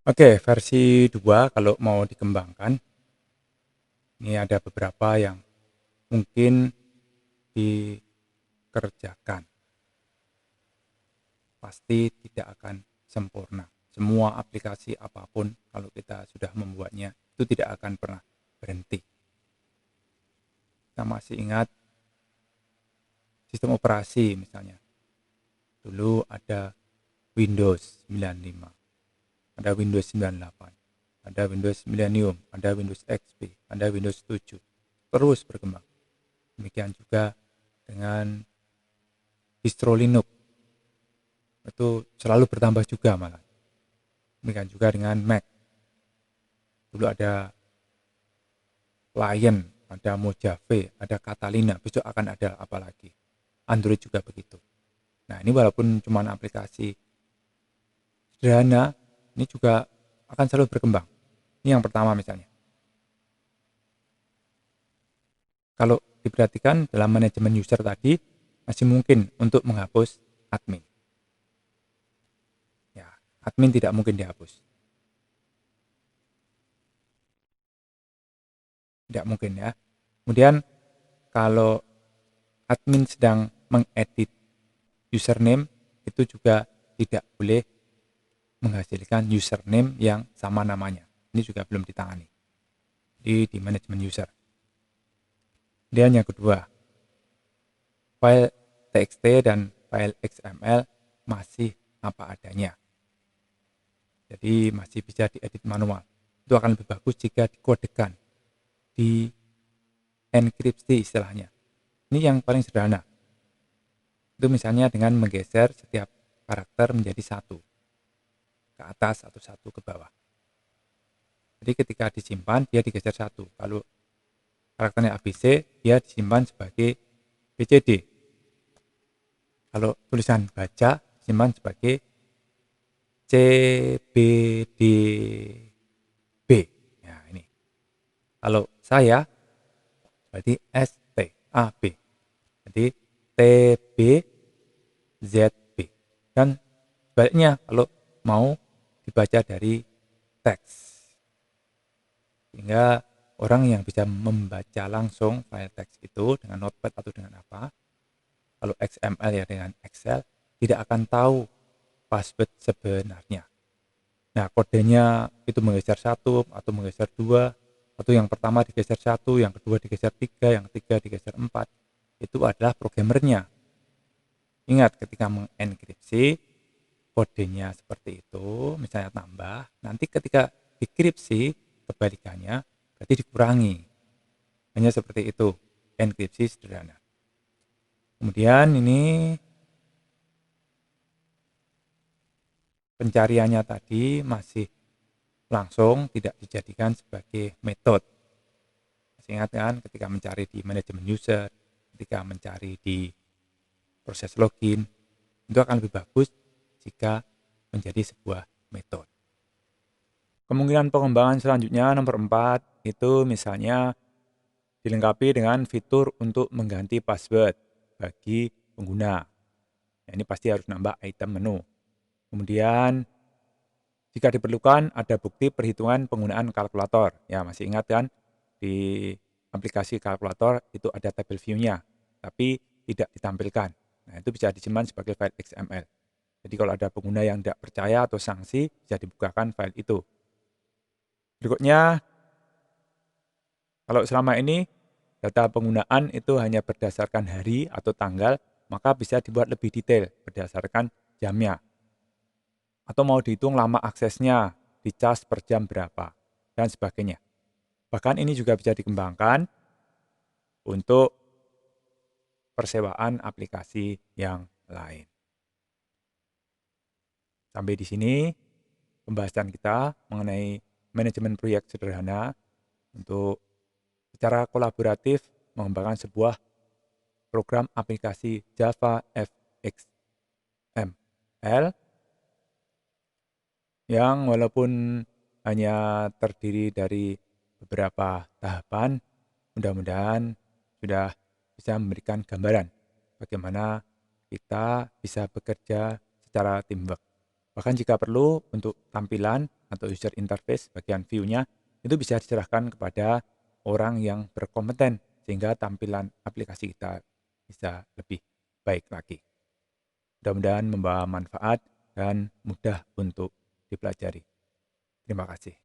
Oke, versi 2 kalau mau dikembangkan, ini ada beberapa yang mungkin dikerjakan. Pasti tidak akan sempurna. Semua aplikasi apapun kalau kita sudah membuatnya itu tidak akan pernah berhenti. Kita masih ingat sistem operasi misalnya. Dulu ada Windows 95, ada Windows 98, ada Windows Millennium, ada Windows XP, ada Windows 7. Terus berkembang. Demikian juga dengan distro Linux itu selalu bertambah juga malah. Demikian juga dengan Mac. Dulu ada Lion, ada Mojave, ada Catalina, besok akan ada apa lagi. Android juga begitu. Nah, ini walaupun cuma aplikasi sederhana, ini juga akan selalu berkembang. Ini yang pertama misalnya. Kalau diperhatikan dalam manajemen user tadi, masih mungkin untuk menghapus admin. Ya, admin tidak mungkin dihapus. Tidak mungkin ya. Kemudian kalau admin sedang mengedit username, itu juga tidak boleh menghasilkan username yang sama namanya. Ini juga belum ditangani di manajemen user. Dan yang kedua, file TXT dan file XML masih apa adanya. Jadi masih bisa diedit manual. Itu akan lebih bagus jika dikodekan, di enkripsi istilahnya. Ini yang paling sederhana. Itu misalnya dengan menggeser setiap karakter menjadi satu ke atas atau satu ke bawah. Jadi ketika disimpan dia digeser satu. Kalau karakternya ABC dia disimpan sebagai BCD. Kalau tulisan baca disimpan sebagai CBDB. Ya ini. Kalau saya berarti STAB. Jadi TBZB. Dan sebaliknya kalau mau dibaca dari teks. Sehingga orang yang bisa membaca langsung file teks itu dengan notepad atau dengan apa, kalau XML ya dengan Excel, tidak akan tahu password sebenarnya. Nah, kodenya itu menggeser satu atau menggeser dua, atau yang pertama digeser satu, yang kedua digeser tiga, yang ketiga digeser empat, itu adalah programmernya. Ingat ketika mengenkripsi, kodenya seperti itu, misalnya tambah, nanti ketika dikripsi, kebalikannya berarti dikurangi. Hanya seperti itu, enkripsi sederhana. Kemudian ini pencariannya tadi masih langsung, tidak dijadikan sebagai metode. Masih ingat kan ketika mencari di manajemen user, ketika mencari di proses login, itu akan lebih bagus jika menjadi sebuah metode. Kemungkinan pengembangan selanjutnya nomor 4 itu misalnya dilengkapi dengan fitur untuk mengganti password bagi pengguna. Ya, ini pasti harus nambah item menu. Kemudian jika diperlukan ada bukti perhitungan penggunaan kalkulator. Ya, masih ingat kan di aplikasi kalkulator itu ada tabel view-nya, tapi tidak ditampilkan. Nah, itu bisa disimpan sebagai file XML. Jadi kalau ada pengguna yang tidak percaya atau sanksi, bisa dibukakan file itu. Berikutnya, kalau selama ini data penggunaan itu hanya berdasarkan hari atau tanggal, maka bisa dibuat lebih detail berdasarkan jamnya. Atau mau dihitung lama aksesnya, dicas per jam berapa, dan sebagainya. Bahkan ini juga bisa dikembangkan untuk persewaan aplikasi yang lain. Sampai di sini pembahasan kita mengenai manajemen proyek sederhana untuk secara kolaboratif mengembangkan sebuah program aplikasi Java XML yang walaupun hanya terdiri dari beberapa tahapan, mudah-mudahan sudah bisa memberikan gambaran bagaimana kita bisa bekerja secara teamwork. Bahkan jika perlu untuk tampilan atau user interface bagian view-nya itu bisa diserahkan kepada orang yang berkompeten sehingga tampilan aplikasi kita bisa lebih baik lagi. Mudah-mudahan membawa manfaat dan mudah untuk dipelajari. Terima kasih.